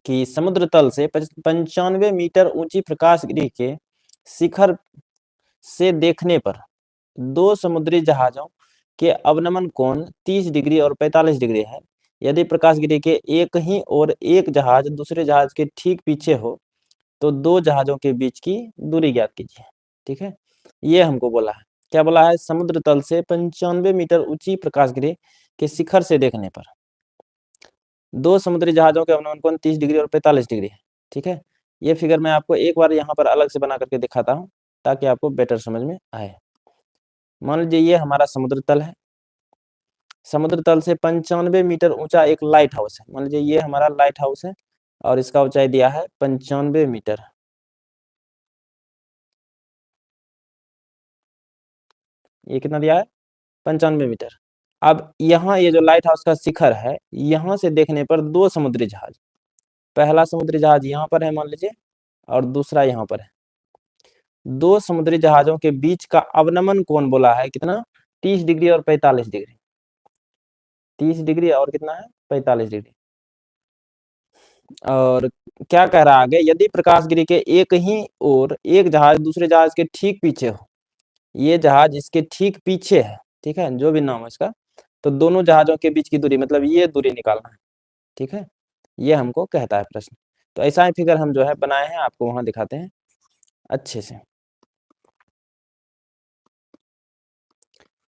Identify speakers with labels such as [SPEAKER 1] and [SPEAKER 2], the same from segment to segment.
[SPEAKER 1] कि समुद्र तल से 95 मीटर ऊंची प्रकाश गृह के शिखर से देखने पर दो समुद्री जहाजों के अवनमन कोण 30 डिग्री और 45 डिग्री है। यदि प्रकाश गृह के एक ही और एक जहाज दूसरे जहाज के ठीक पीछे हो तो दो जहाजों के बीच की दूरी ज्ञात कीजिए। ठीक है, ये हमको बोला है। क्या बोला है? समुद्र तल से 95 मीटर ऊंची प्रकाश गृह के शिखर से देखने पर दो समुद्री जहाजों के अवनमन कोण 30 डिग्री और 45 डिग्री है। ठीक है, ये फिगर मैं आपको एक बार यहाँ पर अलग से बना करके दिखाता हूँ ताकि आपको बेटर समझ में आए। मान लीजिए ये हमारा समुद्र तल है। समुद्र तल से 95 मीटर ऊंचा एक लाइट हाउस है। मान लीजिए ये हमारा लाइट हाउस है और इसका ऊंचाई दिया है 95 मीटर। ये कितना दिया है? 95 मीटर। अब यहाँ ये जो लाइट हाउस का शिखर है, यहाँ से देखने पर दो समुद्री जहाज, पहला समुद्री जहाज यहाँ पर है मान लीजिए और दूसरा यहाँ पर है। दो समुद्री जहाजों के बीच का अवनमन कोण बोला है कितना? 30 डिग्री और 45 डिग्री। 30 डिग्री और कितना है? 45 डिग्री। और क्या कह रहा है आगे? यदि प्रकाश गृह के एक ही और एक जहाज दूसरे जहाज के ठीक पीछे हो, ये जहाज इसके ठीक पीछे है, ठीक है, जो भी नाम है इसका, तो दोनों जहाजों के बीच की दूरी मतलब ये दूरी निकालना है। ठीक है, ये हमको कहता है प्रश्न। तो ऐसा ही फिगर हम जो है बनाए हैं, आपको वहां दिखाते हैं अच्छे से।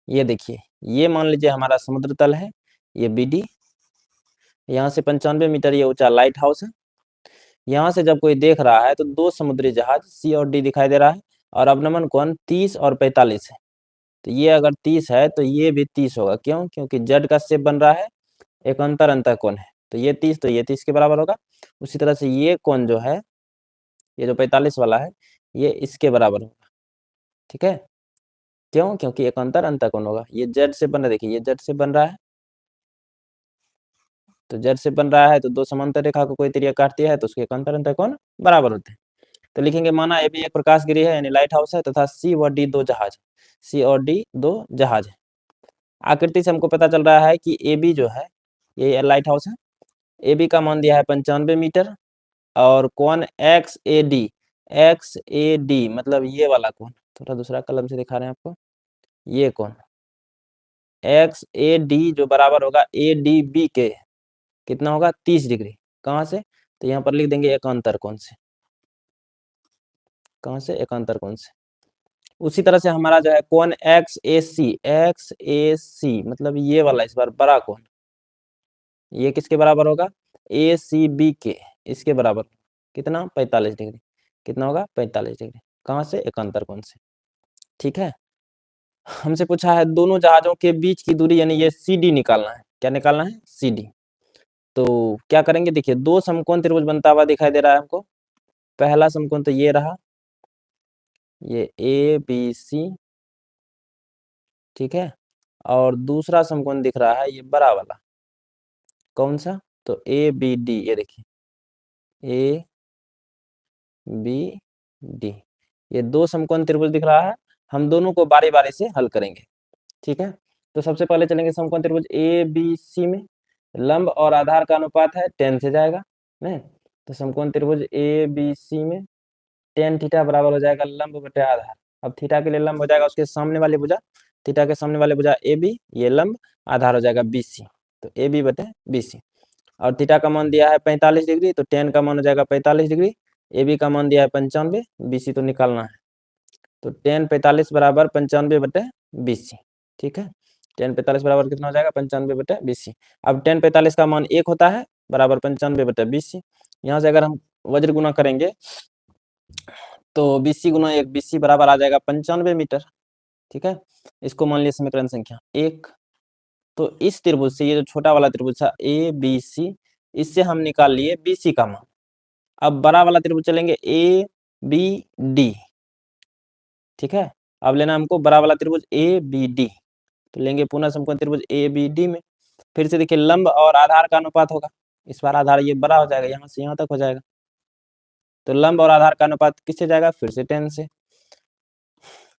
[SPEAKER 1] ये देखिए, ये मान लीजिए हमारा समुद्र तल है, ये BD, यहाँ से 95 मीटर ये ऊंचा लाइट हाउस है। यहाँ से जब कोई देख रहा है तो दो समुद्री जहाज C और D दिखाई दे रहा है और अवनमन कोण 30 और 45 है। तो ये अगर 30 है तो ये भी 30 होगा। क्यों? क्योंकि जेड का शेप बन रहा है, एक अंतर कोण है, तो ये 30 तो ये 30 के बराबर होगा। उसी तरह से ये कोण जो है, ये जो 45 वाला है, ये इसके बराबर होगा। ठीक है, क्यों? क्योंकि एक अंतर कोण होगा। ये जेड से बन रहा है, देखिए ये जेड से बन रहा है, तो जेड से बन रहा है तो दो समांतर रेखा को कोई त्रिज्या काटती है तो उसके एक अंतर कोण बराबर होते हैं। तो लिखेंगे माना ए भी एक प्रकाश गृह है यानी लाइट हाउस है तथा C व D दो जहाज, C और D दो जहाज है। आकृति से हमको पता चल रहा है कि AB जो है ये लाइट हाउस है। AB का मान दिया है 95 मीटर और कोण XAD मतलब ये वाला कोण, थोड़ा दूसरा कलम से दिखा रहे हैं आपको, ये कोण XAD जो बराबर होगा ADB के, कितना होगा? 30 डिग्री। कहाँ से? तो यहाँ पर लिख देंगे एकांतर कोण से। कहाँ से? एकांतर कोण से। उसी तरह से हमारा जो है कोण XAC मतलब ये वाला इस बार बड़ा कोण, ये किसके बराबर होगा? ACB के, इसके बराबर। कितना? 45 डिग्री। कितना होगा? 45 डिग्री। कहाँ से? एकांतर कोण से। ठीक है, हमसे पूछा है दोनों जहाजों के बीच की दूरी यानी ये CD निकालना है। क्या निकालना है? CD। तो क्या करेंगे? देखिए दो समकोण त्रिभुज बनता हुआ दिखाई दे रहा है हमको। पहला समकोण तो ये रहा, ये ABC, ठीक है, और दूसरा समकोण दिख रहा है ये बड़ा वाला, कौन सा? तो ABD, ये देखिए ABD, ये दो समकोण त्रिभुज दिख रहा है। हम दोनों को बारी बारी से हल करेंगे। ठीक है, तो सबसे पहले चलेंगे समकोण त्रिभुज ABC में। लंब और आधार का अनुपात है 10 से जाएगा नहीं, तो समकोण त्रिभुज ABC में tan थीटा बराबर हो जाएगा लंब बटे आधार। अब थीटा के लिए लंब हो जाएगा उसके सामने वाली भुजा, थीटा के सामने वाली भुजा AB, ये लंब, आधार हो जाएगा BC, तो AB बटे BC। और थीटा का मान दिया है 45 डिग्री, तो tan का मान हो जाएगा 45 डिग्री। AB का मान दिया है 95, BC तो निकालना है, तो tan 45 बराबर 95 बटे 20। ठीक है, tan 45 बराबर कितना हो जाएगा? 95 बटे 20। अब tan 45 का मान 1 होता है, बराबर 95 बटे 20। यहाँ से अगर हम वज्र गुना करेंगे तो BC गुना 1, BC बराबर आ जाएगा 95 मीटर। ठीक है, इसको मान लिया समीकरण संख्या 1। तो इस त्रिभुज से ये जो छोटा वाला त्रिभुज था ABC, इससे हम निकाल लिए BC का मान। अब बड़ा वाला त्रिभुज चलेंगे ABD। ठीक है, अब लेना हमको बड़ा वाला त्रिभुज ABD, तो लेंगे पुनः समकोण त्रिभुज ABD में। फिर से देखिए लंब और आधार का अनुपात होगा, इस बार आधार ये बड़ा हो जाएगा, यहाँ से यहाँ तक हो जाएगा, तो लंब और आधार का अनुपात किससे जाएगा? फिर से tan से।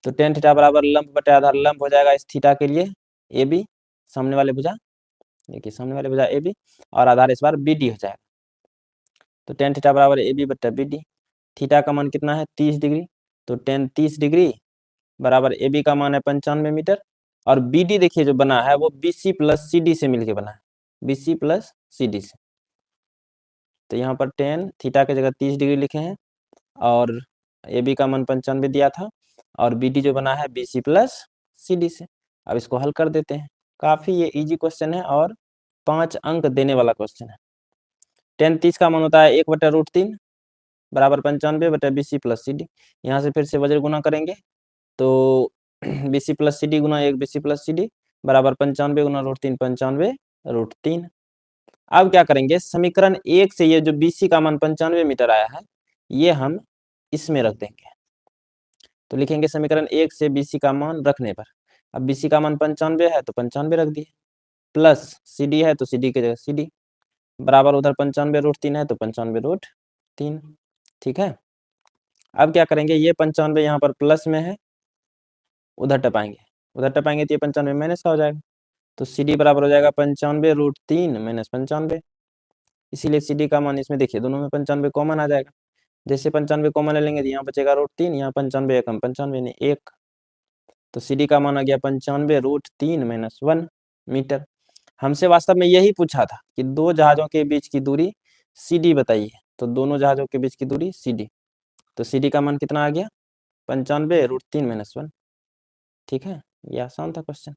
[SPEAKER 1] तो tan थीटा बराबर लंब बटे आधार, लंब हो जाएगा इस थीटा के लिए AB, सामने वाले भुजा, देखिए सामने वाले भुजा AB, और आधार इस बार BD हो जाएगा। तो टेन थीटा बराबर ए बी बट्टा बी डी। थीटा का मान कितना है 30 डिग्री, तो टेन 30 डिग्री बराबर ए बी का मान है 95 मीटर, और बी डी देखिए जो बना है वो B C plus C D से मिलके बना है, B C plus C D से। तो यहाँ पर टेन थीटा की जगह 30 डिग्री लिखे हैं, और ए बी का मान 95 दिया था, और बी डी जो बना है B C plus C D से। अब इसको हल कर देते हैं, काफ़ी ये इजी क्वेश्चन है और 5 अंक देने वाला क्वेश्चन है। टेन 30 का मान होता है 1/√3 बराबर 95 बटा B C plus C D. यहाँ से फिर से वज्र गुना करेंगे, तो B C plus C D गुना 1 B C plus C D बराबर 95 गुना √3 95√3। अब क्या करेंगे, समीकरण 1 से ये जो बी सी का मान 95 मीटर आया है ये हम इसमें रख देंगे। तो लिखेंगे समीकरण 1 से बी सी का मान रखने पर, अब बी सी का मान 95 है तो 95 रख दिए, प्लस सी डी है तो सी डी की जगह सी डी बराबर उधर 95√3 है तो 95√3। ठीक है, अब क्या करेंगे, ये 95 यहाँ पर प्लस में है, उधर टपाएंगे तो ये 95 माइनस का हो जाएगा, तो सी डी बराबर हो जाएगा 95√3 माइनस 95। इसीलिए सी डी का मान इसमें देखिए दोनों में 95 कॉमन आ जाएगा, जैसे 95 कॉमन ले लेंगे तो यहाँ बचेगा √3, यहाँ 95 एकम 95 नहीं 1, तो सी डी का मान आ गया 95√3 माइनस 1 मीटर। हमसे वास्तव में यही पूछा था कि दो जहाजों के बीच की दूरी सी डी बताइए, तो दोनों जहाजों के बीच की दूरी सी डी, तो सी डी का मान कितना आ गया 95√3 माइनस 1। ठीक है, ये आसान था क्वेश्चन।